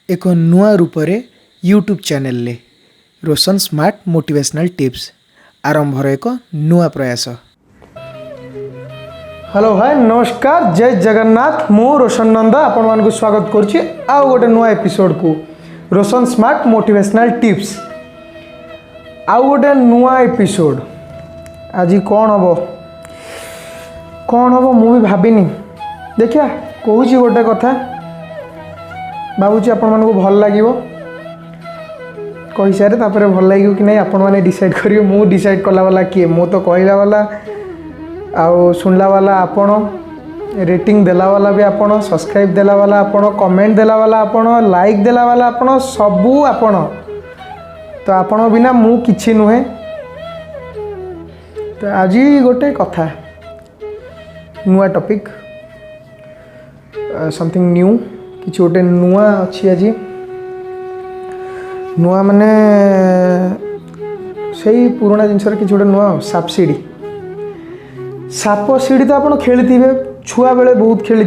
ଏକ ନୂଆ ରୂପରେ ୟୁଟ୍ୟୁବ୍ ଚ୍ୟାନେଲରେ ରୋଶନ ସ୍ମାର୍ଟ ମୋଟିଭେସନାଲ୍ ଟିପ୍ସ ଆରମ୍ଭର ଏକ ନୂଆ ପ୍ରୟାସ। हेलो भाई नमस्कार जय जगन्नाथ मु रोशन नंदा आपण मानक स्वागत करुच्ची आउ गोटे नुआ एपिसोड को रोशन स्मार्ट मोटिवेशनल टिप्स आउ गोटे नुआ एपिसोड आज कौन हम मु भी भाविनी देखिया कहूँ गोटे कथा भावुची आपण मानक भल लगे कही सारे तापर भल लगे कि नहीं आपण मैंने डिसाइड करिए मु डिसाइड कला वाला किए मु तो कहला वाला आउ सुनला वाला आपण रेटिंग देला वाला भी आपण सब्सक्राइब देला वाला आपण कमेंट देला वाला आपण लाइक देला वाला आपण सबू आपण तो आपण बिना मु किछि नुहे। तो आज गोटे कथा नुआ टॉपिक समथिंग न्यू किछि गोटे नुआ अछि आज नुआ माने सही पुराना जिनस किछि गोटे नुआ सब्सिडी साप सीढ़ी तो आप खेली छुआ बेले बहुत खेली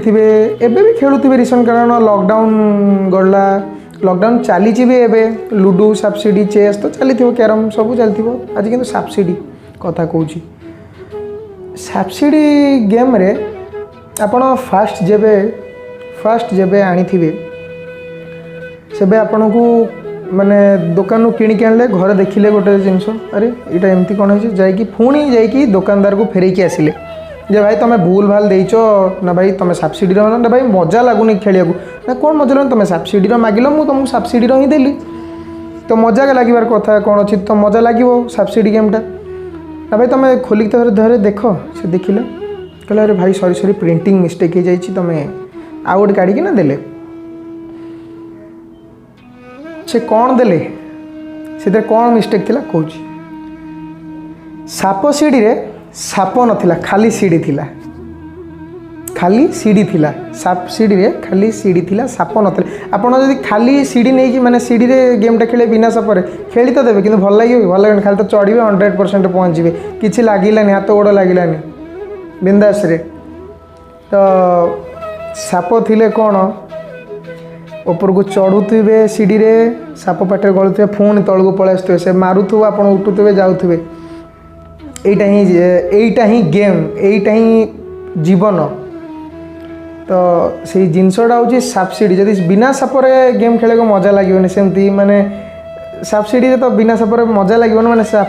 एबे भी खेलुवे रिसेंट कारण लॉकडाउन गला लॉकडाउन चली भी एबे लुडो सब्सिडी चेस तो चली कैरम सब चलती आज किंतु सब्सिडी कथा कहूँ सब्सिडी गेम रे आपण फास्ट जेबे आनी सेबे आपण को माने दुकान किणिक आनले घर देखिले गोटे जिनस अरे यहाँ एमती कौन है जाकि पुणी जाकि दुकानदार को फेरैकी आसिले जे भाई तुम्हें भूल भाल देच ना भाई तुम सब्सिडी ना भाई मजा लगुनि खेलिया ना कौन मजा लगुन तुम सब्सिडी मागिल मुझे तुमको सब्सिडी ही देली तो मजा लगिबार कथा कौन अच्छी तो मजा लगे सब्सिडी गेमटा ना भाई तुम खोलिक तो धरे देख से देखिले कहले अरे भाई सॉरी प्रिंटिंग मिस्टेक हो जाए तुम आउ गोटे काढ़ी ना देले से कौन देले से कौन मिस्टेक थिला कहूँ साप सीढ़ी रे साप नथिला खाली सीढ़ी थिला साप सीढ़ी रे खाली सीढ़ी थिला साप नथिला आपण जदि खाली सीढ़ी नहीं कि माने सीढ़ी रे गेमटा खेले बिना सापरे खेली तो देबे किंतु भल लगे भल लगे खाली तो चढ़िबे 100% पहुँचे किछि लागिलानी हाथ गोड़ लागिलानी बिंदास रे तो साप थिले कौन ऊपर को चढ़ुवे सीढ़ी रे साप पाटे गलुवे पुणी तलू पलि आसुवे से मारुवे आप उठुवे जाऊे यहीटा ही गेम यहीटा ही जीवन तो से जिनसटा हूँ सब्सिडी जदि बिना सापरे गेम खेले को मजा लगे सेमती माने सब्सिडी तो बिना सापरे मजा लगे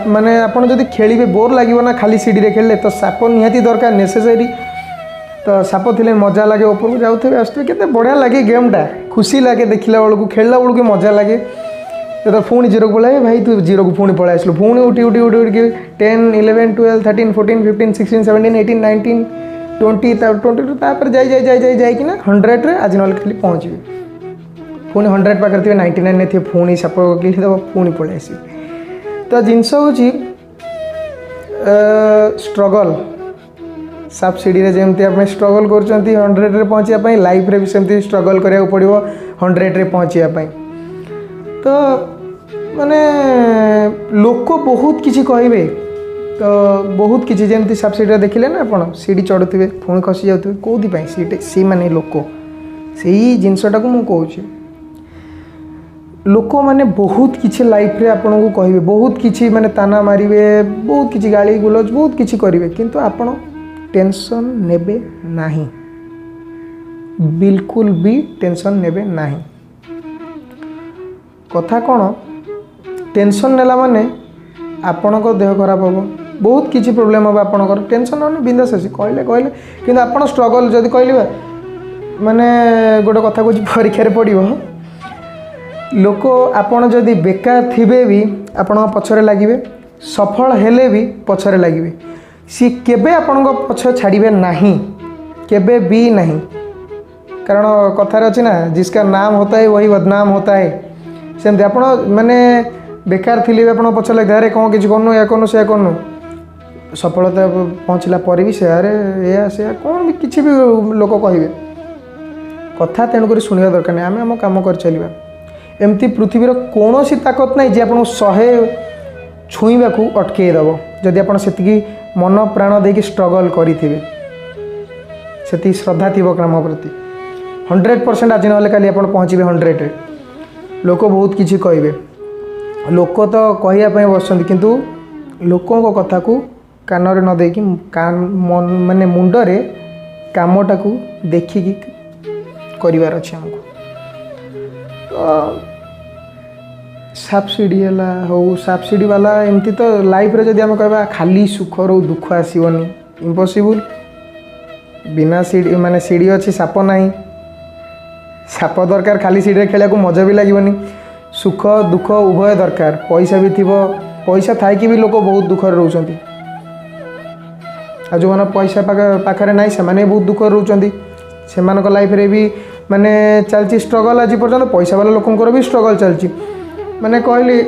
माने आपड़ जब खेलेंगे बोर लगे ना खाली सीढ़ी रे खेले तो साप निहाती दरकार नेसेसरी तो साप थिले मजा लगे ऊपर को जाऊे आसुवे केते बढ़िया लगे गेमटा खुशी लगे देखला बेलू खेलला बेलू मजा लगे तो पुणी जीरो को पलाए भाई तू जीरो को पुणी पलि आसलु पुणी उठी 10 11 12 13 14 15 16 17 18 19 20 तापर जाइए ना 100 रे आज ना खाली पहुँचे पुणी 100 पाखे थे 99 थे पुणी साप गिदब पुणी पलि आस तो जिनस हूँ स्ट्रगल सब्सिडी रे जमती आप स्ट्रगल कर 100 रे पहुँचापी लाइफ रे भी सेमती स्ट्रगल करा पड़ो 100 रे पहुँचापी तो माने लोक बहुत किसी कहे तो बहुत किसी जमती सब्सिडी देखिले ना आप सीढ़ी चढ़ुवे पुणी खसी जाऊे कौन सी माने लोक से जिनसटा को मुझे लोक मैंने बहुत किसी लाइफ रे आपन को कहे बहुत किसी माने ताना मारे बहुत किसी गाली गुलज बहुत किसी करेंगे किंतु आपण टेंशन नेबे नाही बिल्कुल भी टेंशन नेबे नाही कथा कौन टेंशन नेला माने आपण को देह खराब हम बहुत किसी प्रोब्लेम हम आपणकर टेंशन मैंने बिंदास अच्छी कहले कि आप स्ट्रगल जदि कहले माने गोटे कथा कह परीक्षा पड़ो लोक आपण जदि बेकार थिबे भी आपण पछरे लगे सफल हेले भी पछरे लगे सी केबे आपण पछ छाड़े नहीं केबे भी नहीं कारण कथार अच्छी ना जिसका नाम होता है वही बदनाम होता है सेमती आप माने बेकार थी आप पछ लगे अरे कौन किसी करनु या करनु से करनु सफलता पहुँचला पर भी से अरे या से कौन भी किसी भी लोक कहे कथा तेणुक शुणा दरकार नहीं आम आम कम कर चलवा एमती पृथ्वीर कौन सी ताकत नहीं जे आपको 100 छुईबा को अटकईदेव जदि आप मन प्राण देकी स्ट्रगल करेंगे से श्रद्धा थी काम प्रति 100% आज ना काली आप पहुँचे 100 रे लोक बहुत किसी कहे लोक तो कहवाई बसुँच किंतु लोकों कथा को कान न देकी माने मुंडरे कामटा को देखिकी करार अच्छे आमको तो सब्सिडी हो सब्सिडी वाला एमती तो लाइफ रे जदि आम कह खाली सुख रो दुख आसवनी इम्पॉसिबल बिना सीढ़ी माने सीढ़ी अच्छी साप नहीं साप दरकार खाली सीढ़ी खेल मजा भी लगनी सुख दुख उभय दरकार पैसा भी थी पैसा थी भी लोक बहुत दुखर रोचंती आ जो मैंने पैसा पाखे ना से बहुत दुखर रोचंती से लाइफ रे भी माने चलती स्ट्रगल आज पर्यटन पैसा वाला लोकंर भी स्ट्रगल चलती माने कहली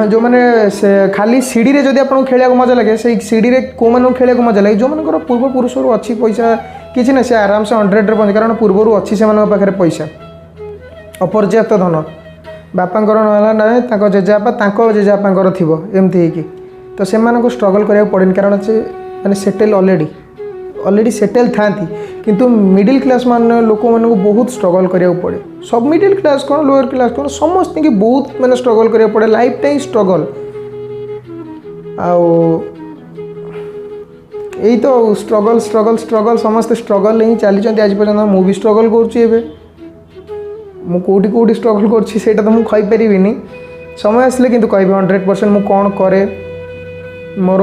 जो मैंने से खाली सीढ़ी रे जदि आपको खेल मजा लगे से सीढ़ी रे को मानू खेल मजा लगे जो मान पूर्व पुरुष अच्छी पैसा किसी ना से आराम से 100 रे पहुँचे कारण पूर्वर अच्छी से पाखे पैसा अपर्याप्त धन बापांकर ना जेजेबापा जेजेबापांकर थी एमती हो तो से स्ट्रगल करा पड़े कारण से मैंने सेटेल ऑलरेडी सेटेल था किंतु मिडिल क्लास मान लोक मानू बहुत स्ट्रगल करा पड़े सब मिडिल क्लास कौन लोअर क्लास कौन समस्त की बहुत मैंने स्ट्रगल करा पड़े लाइफ टाइम स्ट्रगल यही तो स्ट्रगल स्ट्रगल स्ट्रगल समस्त स्ट्रगल ही चली आज पर्यटन मुझे स्ट्रगल करुँचे मुझे कौटी स्ट्रगल करा तो मुझे कहीपरि समय आसले कि कह 100% मु कौन करे मोर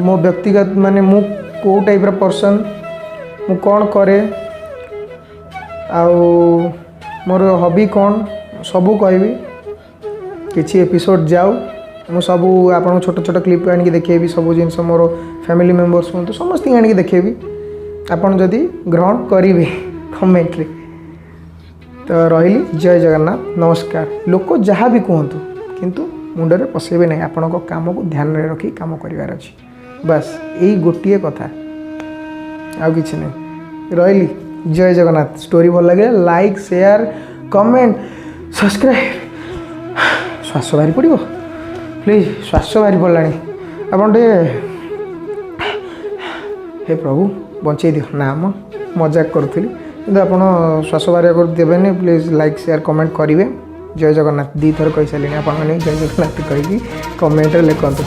मो व्यक्तिगत माने मु कौ टाइप पर्सन मु कौन करे मोर हॉबी कौन सबू कहबी किसी एपिसोड जाऊ मु सबू आपन छोट छोट क्लिप आनिक देखेबी सब जिन मोर फैमिली मेंबर्स हूँ समस्त आनिक देखेबी आपन जदि ग्रहण करेंगे कमेंट रे तो रही जय जगन्नाथ नमस्कार लोक जहाँ भी कहतु किंतु मुंडरे पशेबे नहीं आपण काम को ध्यान में रखी काम करार अच्छी बस यही गोटे कथा आउ कि नहीं रही जय जगन्नाथ स्टोरी भल लगे लाइक शेयर कमेंट सब्सक्राइब श्वास बाहरी पड़ो प्लीज श्वास बाहरी पड़ा आप हे प्रभु बंचे दियो नाम मजाक करूली कि आप श्वास बाहर देवेनि प्लीज लाइक शेयर कमेंट करेंगे जय जगन्नाथ 2 थर कही सारे आप जय जगन्नाथ कहीकि कमेंट लिखते।